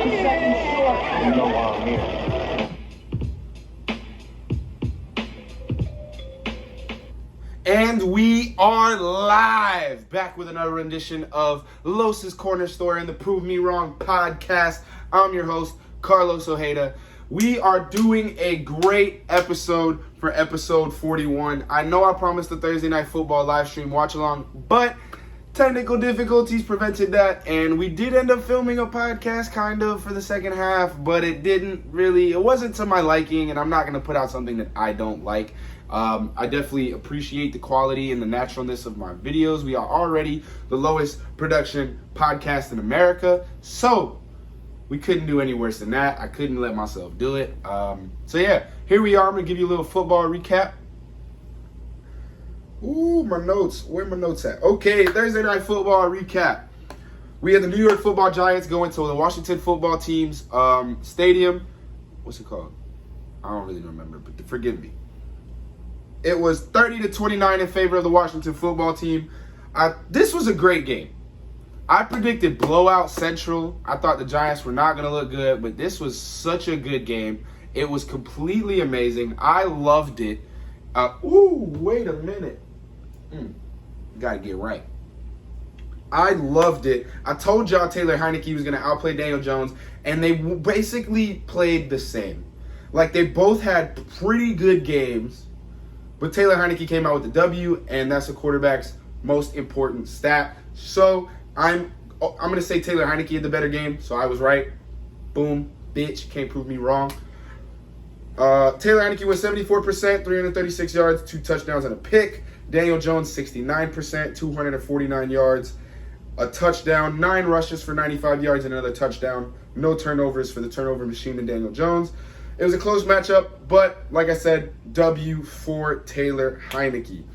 seconds short. You know why I'm here. And we are live, back with another rendition of Los's Corner Store and the Prove Me Wrong podcast. I'm your host, Carlos Ojeda. We are doing a great episode for episode 41. I know I promised the Thursday Night Football live stream watch-along, but technical difficulties prevented that, and we did end up filming a podcast kind of for the second half, but it wasn't to my liking, and I'm not going to put out something that I don't like. I definitely appreciate the quality and the naturalness of my videos. We are already the lowest production podcast in America, so we couldn't do any worse than that. I couldn't let myself do it. So yeah, here we are. I'm going to give you a little football recap. Ooh, my notes. Where are my notes at? Okay, Thursday Night Football recap. We had the New York Football Giants going to the Washington Football Team's stadium. What's it called? I don't really remember, but forgive me. It was 30-29 in favor of the Washington Football Team. This was a great game. I predicted blowout central. I thought the Giants were not going to look good, but this was such a good game. It was completely amazing. I loved it. Wait a minute. Got to get right. I loved it. I told y'all Taylor Heineke was going to outplay Daniel Jones, and they basically played the same. Like, they both had pretty good games, but Taylor Heineke came out with the W, and that's a quarterback's most important stat. So I'm going to say Taylor Heineke had the better game, so I was right. Boom, bitch, can't prove me wrong. Taylor Heineke was 74%, 336 yards, 2 touchdowns and a pick. Daniel Jones, 69%, 249 yards, a touchdown, 9 rushes for 95 yards and another touchdown. No turnovers for the turnover machine in Daniel Jones. It was a close matchup, but like I said, W for Taylor Heineke.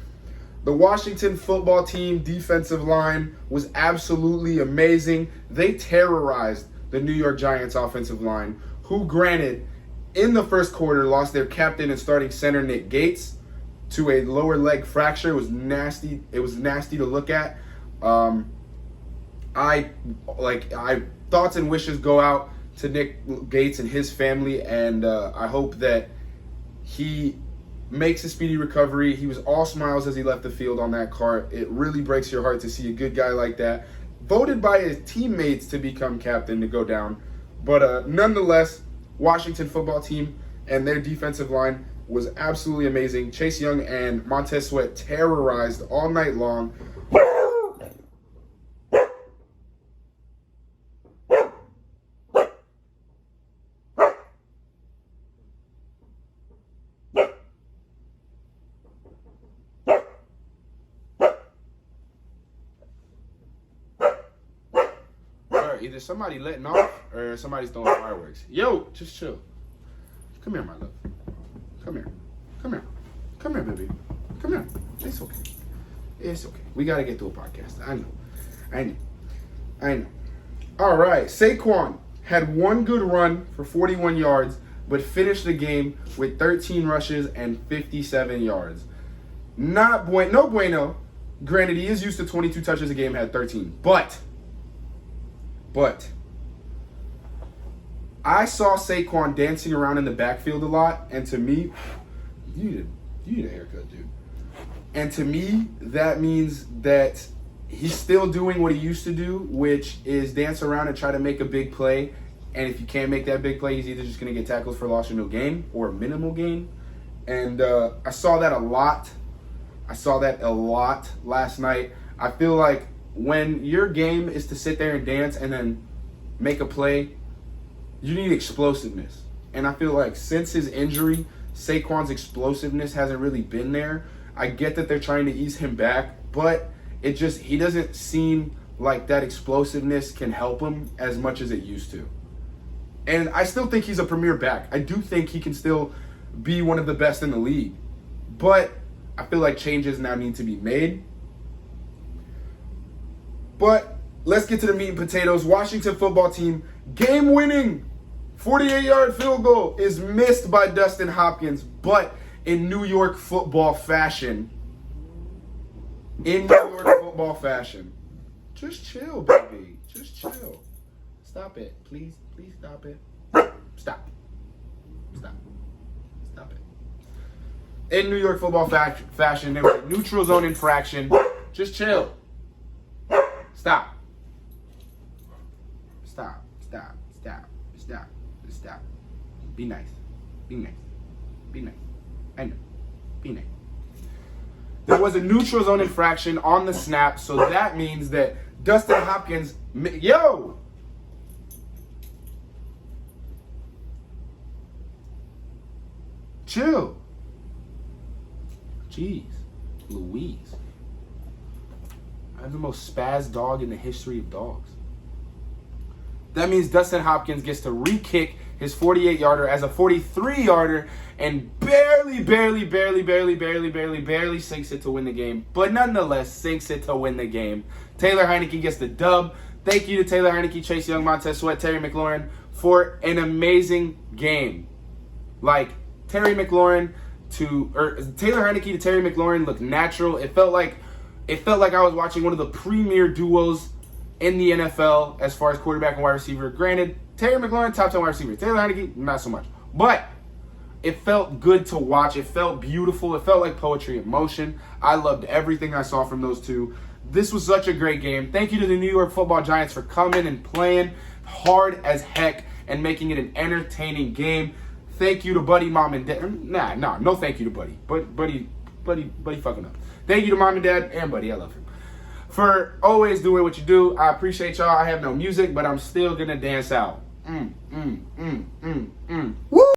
The Washington Football Team defensive line was absolutely amazing. They terrorized the New York Giants offensive line, who, granted, in the first quarter lost their captain and starting center Nick Gates to a lower leg fracture. It was nasty. It was nasty to look at. I thoughts and wishes go out to Nick Gates and his family, and I hope that he makes a speedy recovery. He was all smiles as he left the field on that cart. It really breaks your heart to see a good guy like that voted by his teammates to become captain to go down. But nonetheless, Washington Football Team and their defensive line was absolutely amazing. Chase Young and Montez Sweat terrorized all night long. Either somebody letting off or somebody's throwing fireworks. Yo, just chill. Come here, my love. Come here. Come here. Come here, baby. Come here. It's okay. It's okay. We got to get to a podcast. I know. All right. Saquon had one good run for 41 yards, but finished the game with 13 rushes and 57 yards. No bueno. Granted, he is used to 22 touches a game, had 13. But I saw Saquon dancing around in the backfield a lot, and to me, you need a haircut, dude. And to me, that means that he's still doing what he used to do, which is dance around and try to make a big play. And if you can't make that big play, he's either just going to get tackled for loss or no gain or minimal gain. And I saw that a lot. Last night. I feel like when your game is to sit there and dance and then make a play, you need explosiveness. And I feel like since his injury, Saquon's explosiveness hasn't really been there. I get that they're trying to ease him back, but he doesn't seem like that explosiveness can help him as much as it used to. And I still think he's a premier back. I do think he can still be one of the best in the league. But I feel like changes now need to be made. But let's get to the meat and potatoes. Washington Football Team, game-winning 48-yard field goal is missed by Dustin Hopkins, but in New York football fashion. Just chill, baby. Just chill. Stop it. Please stop it. Stop. Stop it. In New York football fashion, there was a neutral zone infraction. Just chill. Stop. Stop. Be nice. I know. Be nice. There was a neutral zone infraction on the snap, so that means that Dustin Hopkins, chill. Jeez, Louise. I'm the most spaz dog in the history of dogs. That means Dustin Hopkins gets to re-kick his 48-yarder as a 43-yarder and barely sinks it to win the game. But nonetheless, sinks it to win the game. Taylor Heineke gets the dub. Thank you to Taylor Heineke, Chase Young, Montez Sweat, Terry McLaurin for an amazing game. Like, Taylor Heineke to Terry McLaurin looked natural. It felt like I was watching one of the premier duos in the NFL as far as quarterback and wide receiver. Granted, Terry McLaurin, top 10 wide receiver. Taylor Heineke, not so much. But it felt good to watch. It felt beautiful. It felt like poetry in motion. I loved everything I saw from those two. This was such a great game. Thank you to the New York Football Giants for coming and playing hard as heck and making it an entertaining game. Thank you to Buddy, Mom, and Dad. No thank you to Buddy. Buddy fucking up. Thank you to Mom and Dad and Buddy. I love him. For always doing what you do. I appreciate y'all. I have no music, but I'm still gonna dance out. Woo!